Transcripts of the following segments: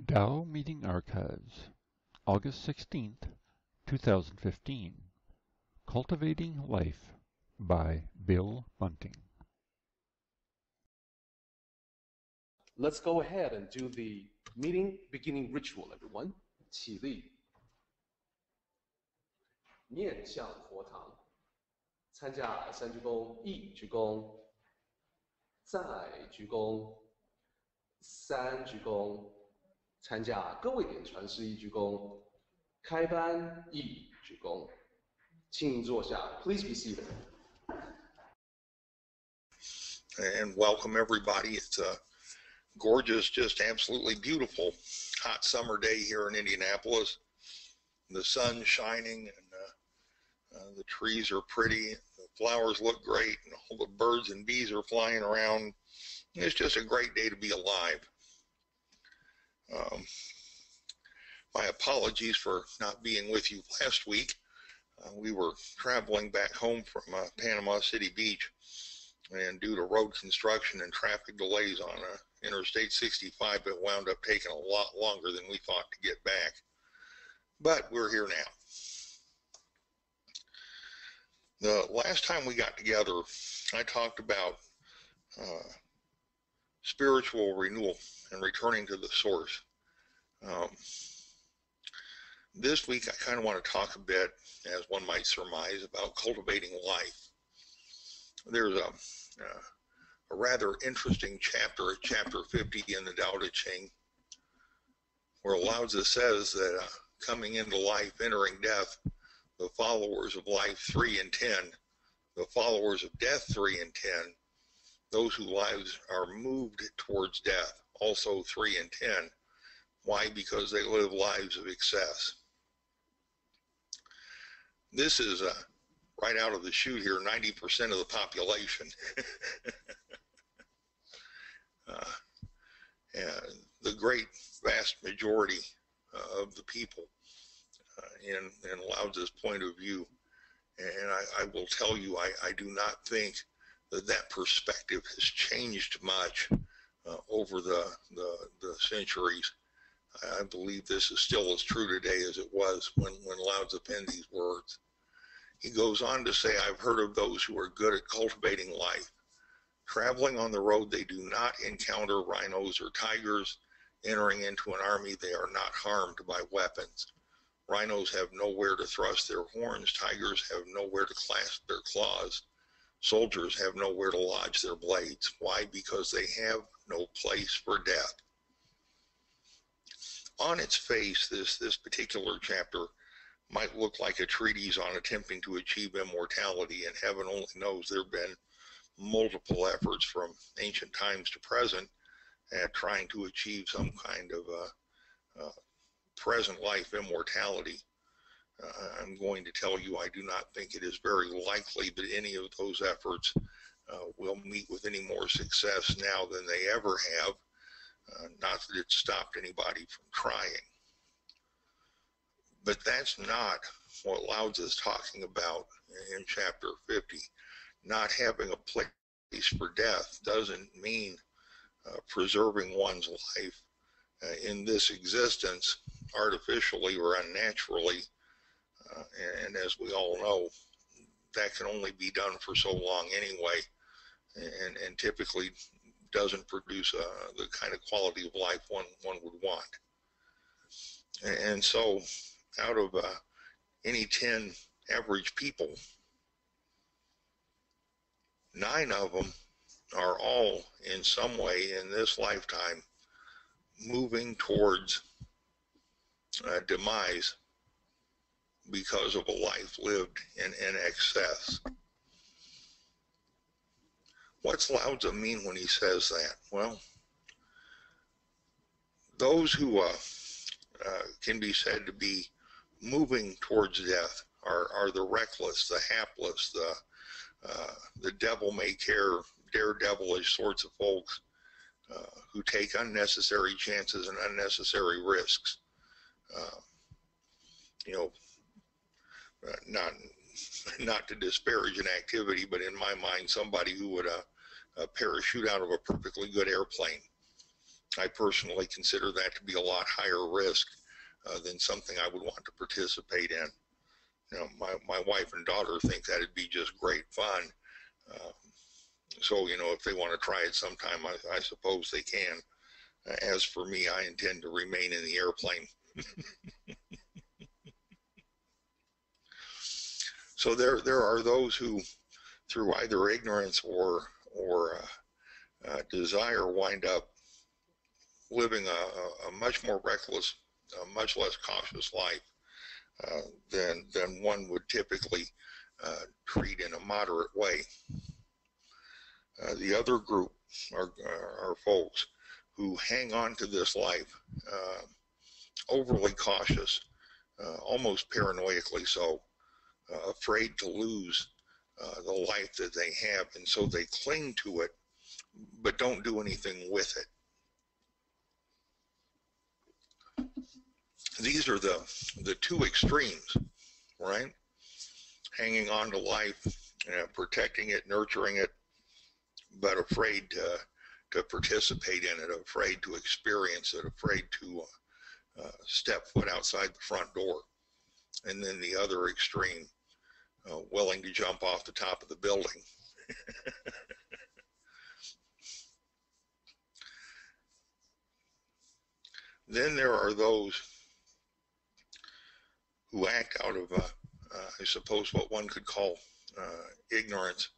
Tao Meeting Archives, August 16th, 2015. Cultivating Life by Bill Bunting. Let's go ahead and do the meeting beginning ritual, everyone. 起立，面向佛堂，参加三鞠躬，一鞠躬，再鞠躬，三鞠躬，参加各位点传师一鞠躬，开班一鞠躬，请坐下。Please be seated. And welcome everybody. It's a gorgeous, just absolutely beautiful hot summer day here in Indianapolis. The sun's shining and the trees are pretty, the flowers look great, and all the birds and bees are flying around. It's just a great day to be alive. My apologies for not being with you last week. We were traveling back home from Panama City Beach, and due to road construction and traffic delays on Interstate 65, it wound up taking a lot longer than we thought to get back. But we're here now. The last time we got together, I talked about spiritual renewal and returning to the source. This week I kind of want to talk a bit, as one might surmise, about cultivating life. There's a rather interesting chapter at chapter 50 in the Tao Te Ching, where Lao Tzu says that coming into life, entering death, the followers of life 3 and 10, the followers of death 3 and 10, those whose lives are moved towards death, also 3 and 10. Why? Because they live lives of excess. This is right out of the chute here, 90% of the population. And the great vast majority of the people in Lao Tzu's point of view. And I will tell you, I do not think that perspective has changed much over the centuries. I believe this is still as true today as it was when Lao Tzu penned these words. He goes on to say, I've heard of those who are good at cultivating life. Traveling on the road, they do not encounter rhinos or tigers. Entering into an army, they are not harmed by weapons. Rhinos have nowhere to thrust their horns. Tigers have nowhere to clasp their claws. Soldiers have nowhere to lodge their blades. Why? Because they have no place for death. On its face, this particular chapter might look like a treatise on attempting to achieve immortality, and heaven only knows there have been multiple efforts from ancient times to present at trying to achieve some kind of present life immortality. I'm going to tell you, I do not think it is very likely that any of those efforts will meet with any more success now than they ever have. Not that it stopped anybody from trying. But that's not what Lao Tzu is talking about in chapter 50. Not having a place for death doesn't mean preserving one's life in this existence artificially or unnaturally. And as we all know, that can only be done for so long anyway, and typically doesn't produce the kind of quality of life one would want. And so out of any 10 average people, 9 of them are all in some way in this lifetime moving towards demise because of a life lived in excess. What's Lao Tzu mean when he says that? Well, those who can be said to be moving towards death are the reckless, the hapless, the devil-may-care, daredevilish sorts of folks who take unnecessary chances and unnecessary risks. Not to disparage an activity, but in my mind, somebody who would parachute out of a perfectly good airplane I personally consider that to be a lot higher risk than something I would want to participate in. You know, my wife and daughter think that'd be just great fun. So, you know, if they want to try it sometime, I suppose they can. As for me, I intend to remain in the airplane. So there are those who, through either ignorance or desire, wind up living a much more reckless, much less cautious life than one would typically treat in a moderate way. The other group are folks who hang on to this life overly cautious, almost paranoidically so, afraid to lose the life that they have, and so they cling to it but don't do anything with it. These are the two extremes, right? Hanging on to life, protecting it, nurturing it, but afraid to participate in it, afraid to experience it, afraid to step foot outside the front door. And then the other extreme, willing to jump off the top of the building. Then there are those who act out of, I suppose, what one could call ignorance,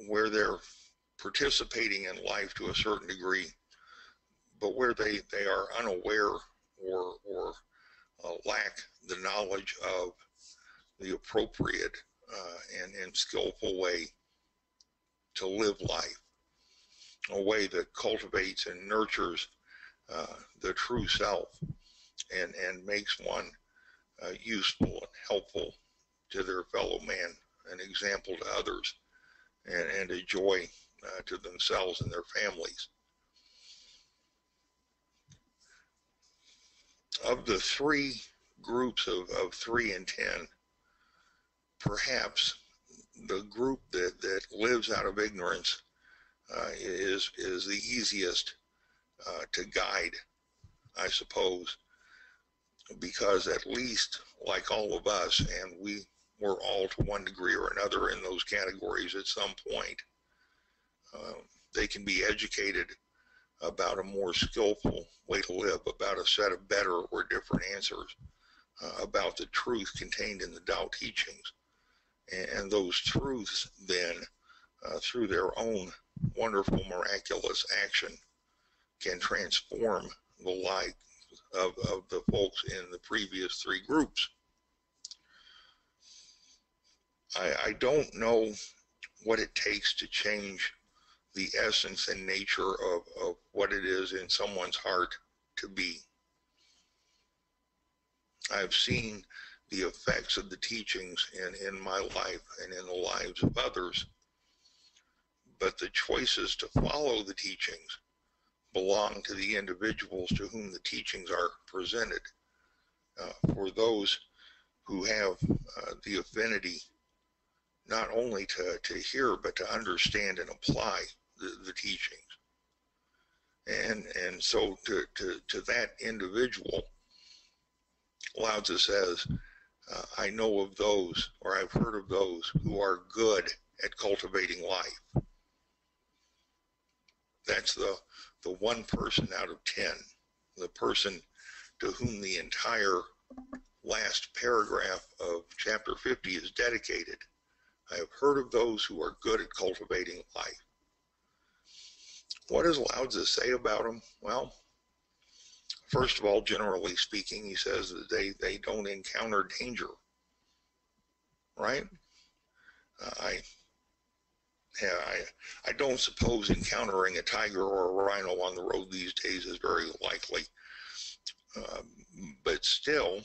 where they're participating in life to a certain degree, but where they are unaware or lack the knowledge of the appropriate and skillful way to live life, a way that cultivates and nurtures the true self and makes one useful and helpful to their fellow man, an example to others, and a joy to themselves and their families. Of the three groups of 3 and 10, perhaps the group that lives out of ignorance is the easiest to guide, I suppose, because at least, like all of us, and we're all to one degree or another in those categories at some point, they can be educated about a more skillful way to live, about a set of better or different answers, about the truth contained in the Tao teachings. And those truths then, through their own wonderful, miraculous action, can transform the life of the folks in the previous 3 groups. I don't know what it takes to change the essence and nature of what it is in someone's heart to be. I've seen the effects of the teachings in my life and in the lives of others, but the choices to follow the teachings belong to the individuals to whom the teachings are presented. For those who have the affinity not only to hear but to understand and apply the teachings. And so to that individual, Lao Tzu says, I know of those, or I've heard of those, who are good at cultivating life. That's the 1 person out of 10, the person to whom the entire last paragraph of chapter 50 is dedicated. I have heard of those who are good at cultivating life. What does Lao Tzu say about them? Well, first of all, generally speaking, he says that they don't encounter danger, right? I don't suppose encountering a tiger or a rhino on the road these days is very likely, but still,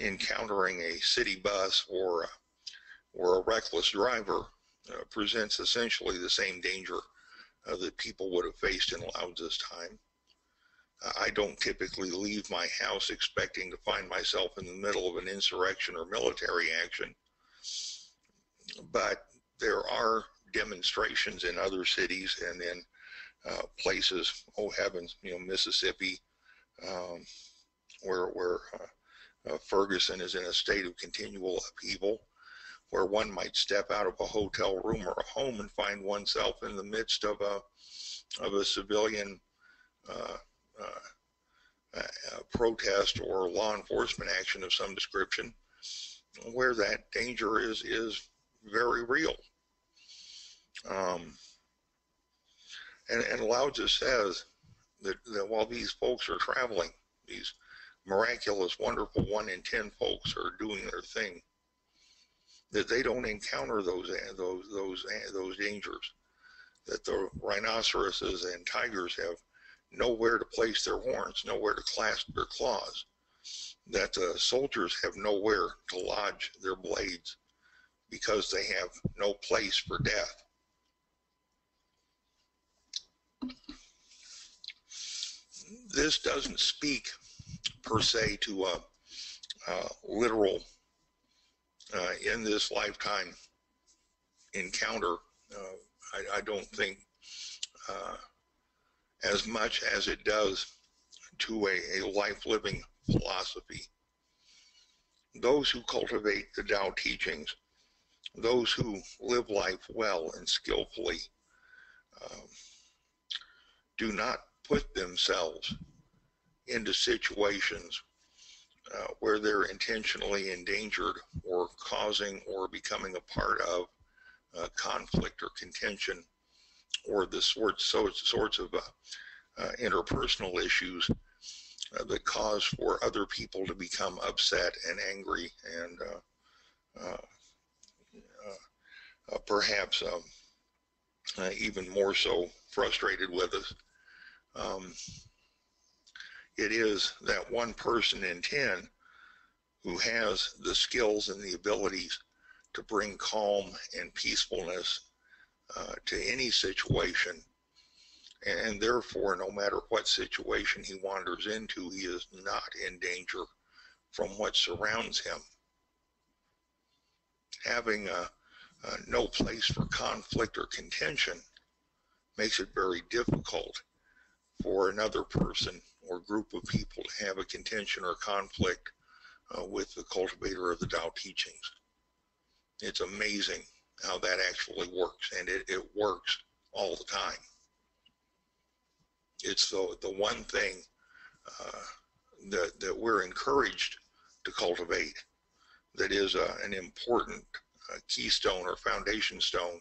encountering a city bus or a reckless driver presents essentially the same danger that people would have faced in Lao Tzu's time. I don't typically leave my house expecting to find myself in the middle of an insurrection or military action, but there are demonstrations in other cities and in places, oh heavens, Mississippi, um, where Ferguson is in a state of continual upheaval, where one might step out of a hotel room or a home and find oneself in the midst of a civilian protest or law enforcement action of some description, where that danger is very real. And Lao Tzu says that while these folks are traveling, these miraculous, wonderful 1 in 10 folks are doing their thing, that they don't encounter those dangers, that the rhinoceroses and tigers have nowhere to place their horns, nowhere to clasp their claws, that the soldiers have nowhere to lodge their blades because they have no place for death. This doesn't speak per se to a literal in this lifetime encounter. I don't think as much as it does to a life living philosophy. Those who cultivate the Tao teachings, those who live life well and skillfully, do not put themselves into situations where they're intentionally endangered or causing or becoming a part of conflict or contention, or the sorts of interpersonal issues that cause for other people to become upset and angry and perhaps even more so frustrated with us. It is that 1 person in 10 who has the skills and the abilities to bring calm and peacefulness to any situation, and therefore no matter what situation he wanders into, he is not in danger from what surrounds him. Having no place for conflict or contention makes it very difficult for another person or group of people to have a contention or conflict with the cultivator of the Tao teachings. It's amazing how that actually works, and it works all the time. It's the one thing that we're encouraged to cultivate that is an important keystone or foundation stone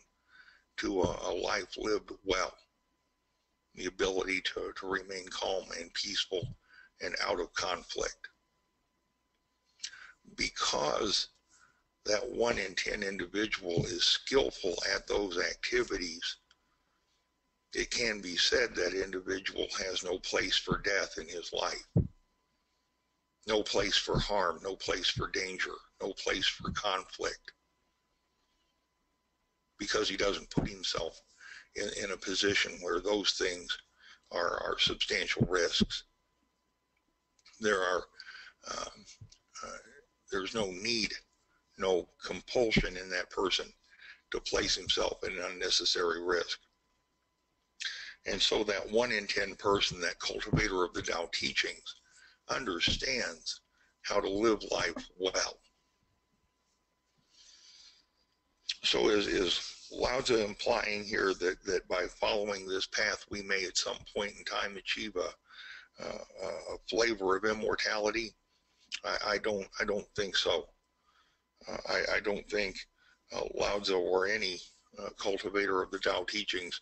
to a life lived well. The ability to remain calm and peaceful and out of conflict. Because that 1 in 10 individual is skillful at those activities, it can be said that individual has no place for death in his life, no place for harm, no place for danger, no place for conflict, because he doesn't put himself in a position where those things are substantial risks. There's no need, no compulsion in that person to place himself in an unnecessary risk. And so that 1 in 10 person, that cultivator of the Tao teachings, understands how to live life well. So is Lao Tzu implying here that by following this path we may at some point in time achieve a flavor of immortality? I don't think so. I don't think Lao Tzu or any cultivator of the Tao teachings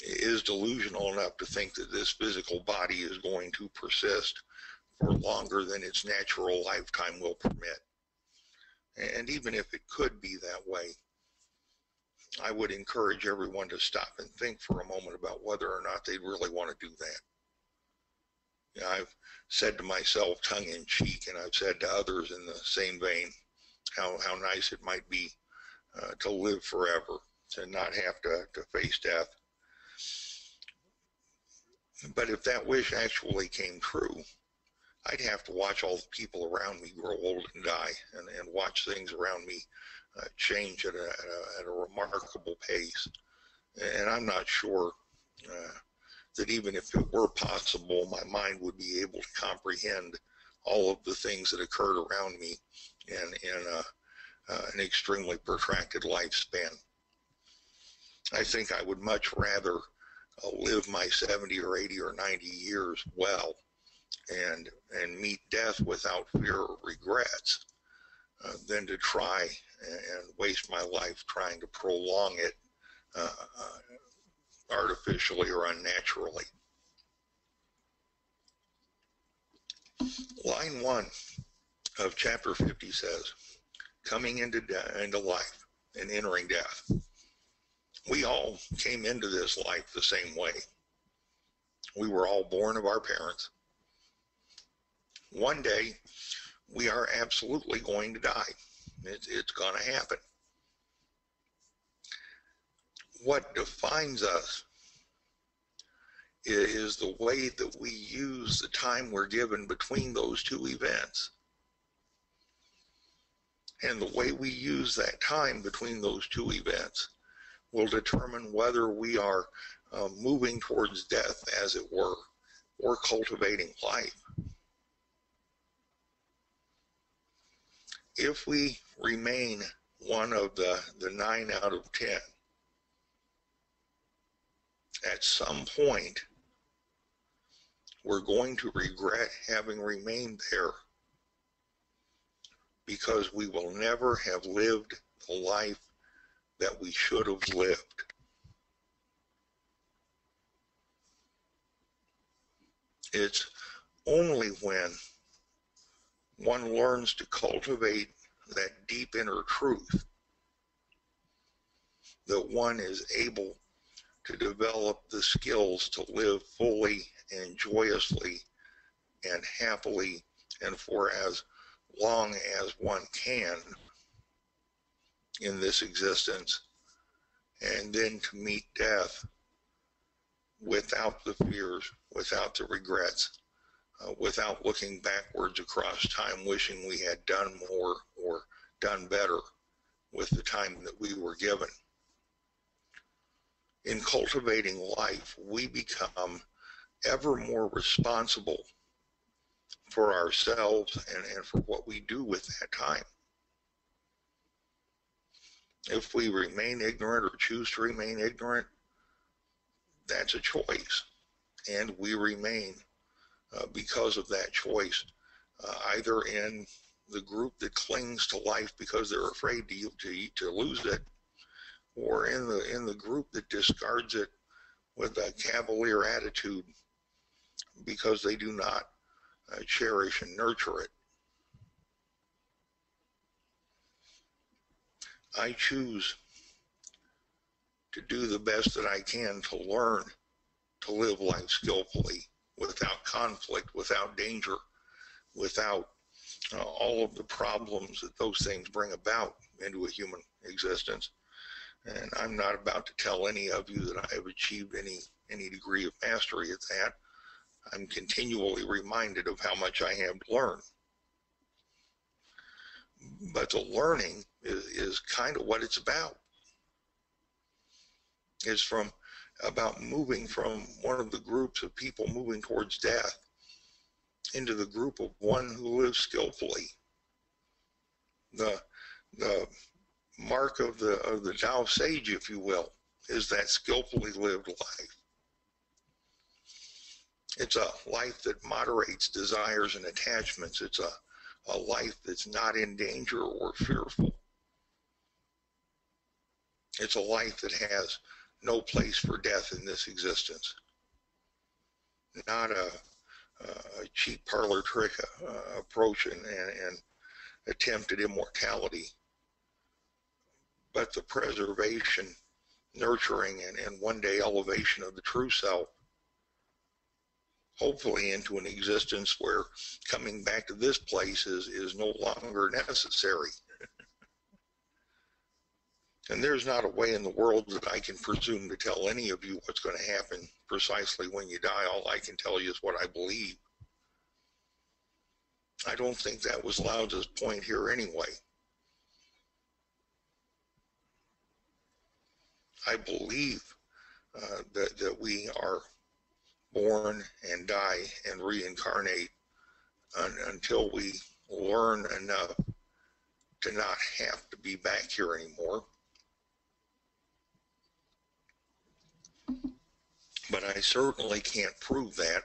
is delusional enough to think that this physical body is going to persist for longer than its natural lifetime will permit. And even if it could be that way, I would encourage everyone to stop and think for a moment about whether or not they'd really want to do that. You know, I've said to myself tongue-in-cheek, and I've said to others in the same vein, how nice it might be to live forever, to not have to face death. But if that wish actually came true, I'd have to watch all the people around me grow old and die, and watch things around me change at a remarkable pace. And I'm not sure that even if it were possible, my mind would be able to comprehend all of the things that occurred around me in an extremely protracted lifespan. I think I would much rather live my 70 or 80 or 90 years well and meet death without fear or regrets than to try and waste my life trying to prolong it artificially or unnaturally. Line 1 of chapter 50 says, coming into life and entering death. We all came into this life the same way. We were all born of our parents. One day, we are absolutely going to die. It's going to happen. What defines us is the way that we use the time we're given between those two events. And the way we use that time between those two events will determine whether we are moving towards death, as it were, or cultivating life. If we remain one of the 9 out of 10, at some point, we're going to regret having remained there, because we will never have lived the life that we should have lived. It's only when one learns to cultivate that deep inner truth that one is able to develop the skills to live fully and joyously and happily and for as long as one can in this existence, and then to meet death without the fears, without the regrets, without looking backwards across time wishing we had done more or done better with the time that we were given. In cultivating life, we become ever more responsible for ourselves and for what we do with that time. If we remain ignorant or choose to remain ignorant, that's a choice. And we remain, because of that choice, either in the group that clings to life because they're afraid to lose it, or in the group that discards it with a cavalier attitude because they do not cherish and nurture it. I choose to do the best that I can to learn to live life skillfully, without conflict, without danger, without all of the problems that those things bring about into a human existence. And I'm not about to tell any of you that I have achieved any degree of mastery at that. I'm continually reminded of how much I have to learn. But the learning is kind of what it's about. It's about moving from one of the groups of people moving towards death into the group of one who lives skillfully. The mark of the Tao sage, if you will, is that skillfully lived life. It's a life that moderates desires and attachments. It's a life that's not in danger or fearful. It's a life that has no place for death in this existence. Not a cheap parlor trick approach and attempt at immortality, but the preservation, nurturing, and one day elevation of the true self, hopefully into an existence where coming back to this place is no longer necessary. And there's not a way in the world that I can presume to tell any of you what's going to happen precisely when you die. All I can tell you is what I believe. I don't think that was Laozi's point here anyway. I believe that we are born and die and reincarnate until we learn enough to not have to be back here anymore. But I certainly can't prove that.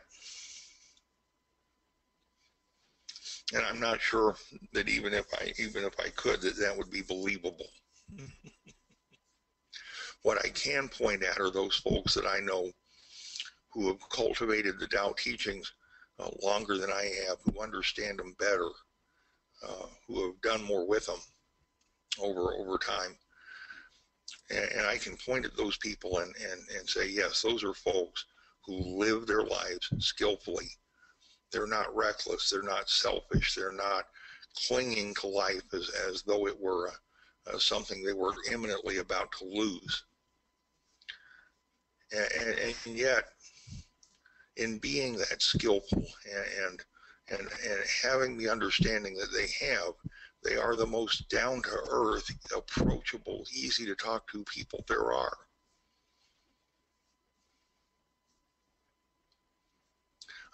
And I'm not sure that even if I could, that would be believable. What I can point at are those folks that I know who have cultivated the Tao teachings longer than I have, who understand them better, who have done more with them over time. And I can point at those people and say, yes, those are folks who live their lives skillfully. They're not reckless. They're not selfish. They're not clinging to life as though it were something they were imminently about to lose. And yet, in being that skillful and having the understanding that they are the most down-to-earth, approachable, easy to talk to people there are.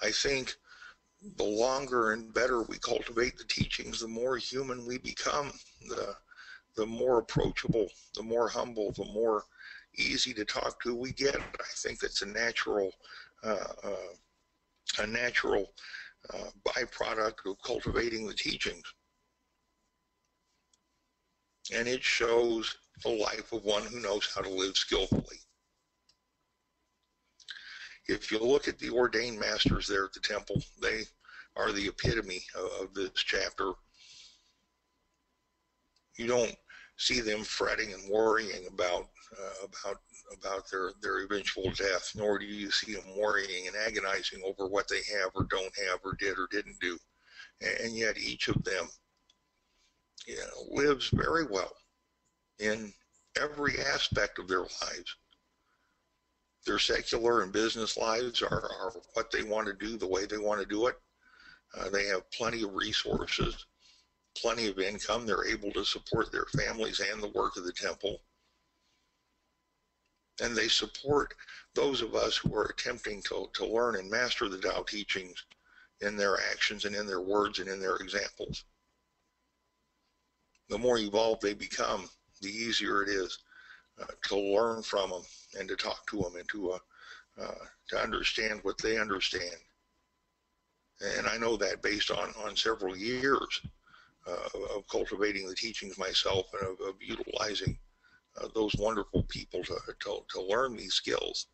I think the longer and better we cultivate the teachings, the more human we become, the more approachable, the more humble, the more easy to talk to we get. I think that's a natural byproduct of cultivating the teachings. And it shows the life of one who knows how to live skillfully. If you look at the ordained masters there at the temple, they are the epitome of this chapter. You don't see them fretting and worrying about their eventual death, nor do you see them worrying and agonizing over what they have or don't have or did or didn't do. And yet each of them lives very well in every aspect of their lives. Their secular and business lives are what they want to do the way they want to do it. They have plenty of resources, plenty of income. They're able to support their families and the work of the temple. And they support those of us who are attempting to learn and master the Tao teachings in their actions and in their words and in their examples. The more evolved they become, the easier it is to learn from them and to talk to them and to understand what they understand. And I know that based on several years of cultivating the teachings myself and of utilizing those wonderful people to learn these skills.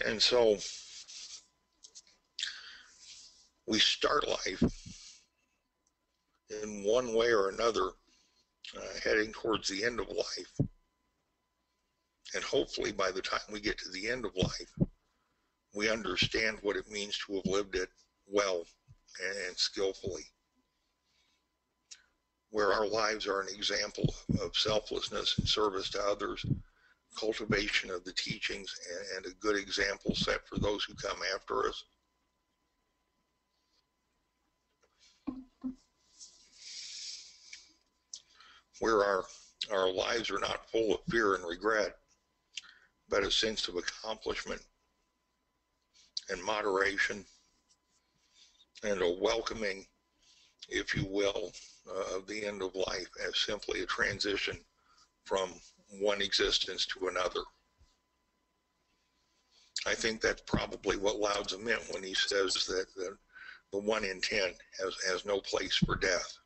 And so we start life in one way or another heading towards the end of life. And hopefully by the time we get to the end of life, we understand what it means to have lived it well and skillfully, where our lives are an example of selflessness and service to others, cultivation of the teachings, and a good example set for those who come after us. Where our lives are not full of fear and regret, but a sense of accomplishment and moderation and a welcoming, if you will, of the end of life as simply a transition from one existence to another. I think that's probably what Lao Tzu meant when he says that the 1 in 10 has no place for death.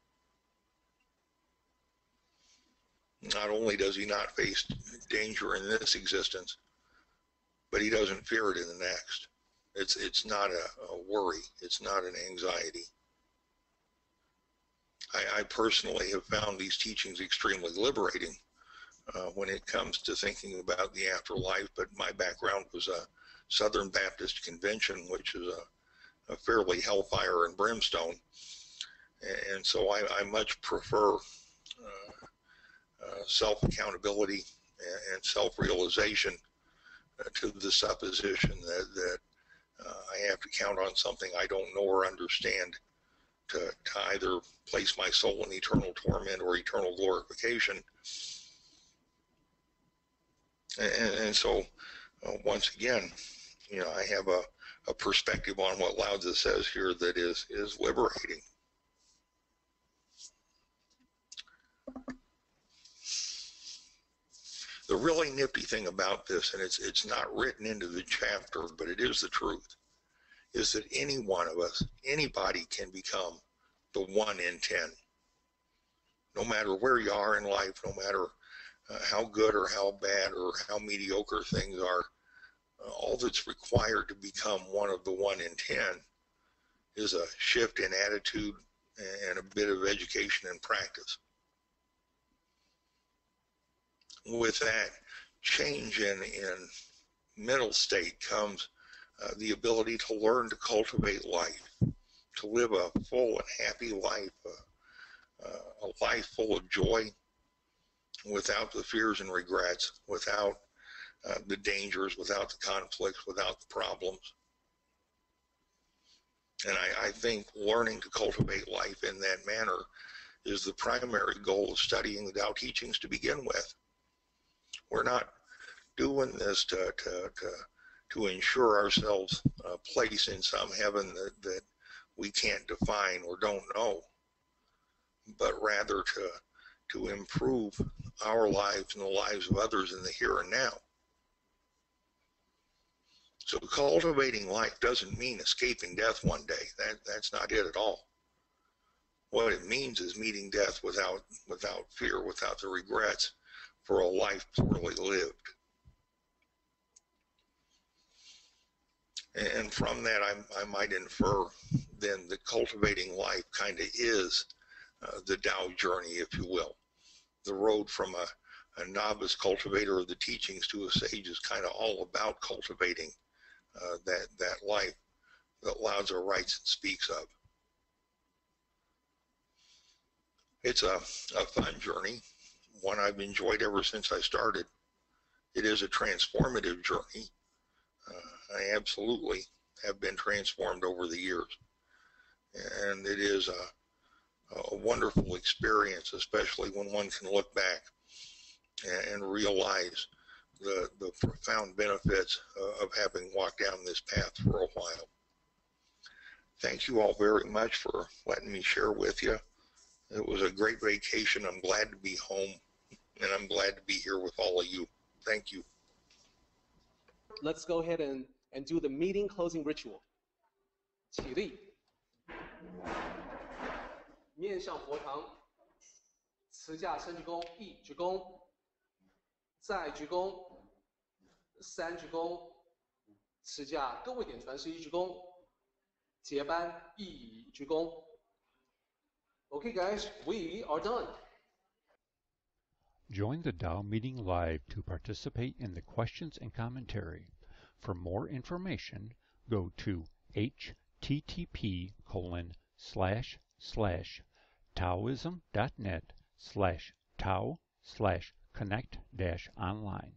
Not only does he not face danger in this existence, but he doesn't fear it in the next. It's not a worry. It's not an anxiety. I personally have found these teachings extremely liberating when it comes to thinking about the afterlife, but my background was a Southern Baptist convention, which is a fairly hellfire and brimstone. And so I much prefer self-accountability and self-realization to the supposition that I have to count on something I don't know or understand to either place my soul in eternal torment or eternal glorification. And so, once again, I have a perspective on what Lao Tzu says here that is liberating. The really nifty thing about this, and it's not written into the chapter, but it is the truth, is that any one of us, anybody can become the 1 in 10. No matter where you are in life, no matter how good or how bad or how mediocre things are, all that's required to become one of the 1 in 10 is a shift in attitude and a bit of education and practice. With that change in mental state comes the ability to learn to cultivate life, to live a full and happy life, a life full of joy, without the fears and regrets, without the dangers, without the conflicts, without the problems. And I think learning to cultivate life in that manner is the primary goal of studying the Tao teachings to begin with. We're not doing this to ensure ourselves a place in some heaven that we can't define or don't know, but rather to improve our lives and the lives of others in the here and now. So cultivating life doesn't mean escaping death one day. That's not it at all. What it means is meeting death without fear, without the regrets for a life poorly lived. And from that, I might infer then that cultivating life kind of is the Tao journey, if you will. The road from a novice cultivator of the teachings to a sage is kind of all about cultivating that life that Lao Tzu writes and speaks of. It's a fun journey, one I've enjoyed ever since I started. It is a transformative journey. I absolutely have been transformed over the years. And it is a wonderful experience, especially when one can look back and realize the profound benefits of having walked down this path for a while. Thank you all very much for letting me share with you. It was a great vacation. I'm glad to be home, and I'm glad to be here with all of you. Thank you. Let's go ahead and do the meeting closing ritual. 起立，面向佛堂，持架深鞠躬，一鞠躬，再鞠躬，三鞠躬，持架各位点传世一鞠躬，结班一鞠躬。Okay, guys, we are done. Join the Tao meeting live to participate in the questions and commentary. For more information, go to http://taoism.net/tao/connect-online.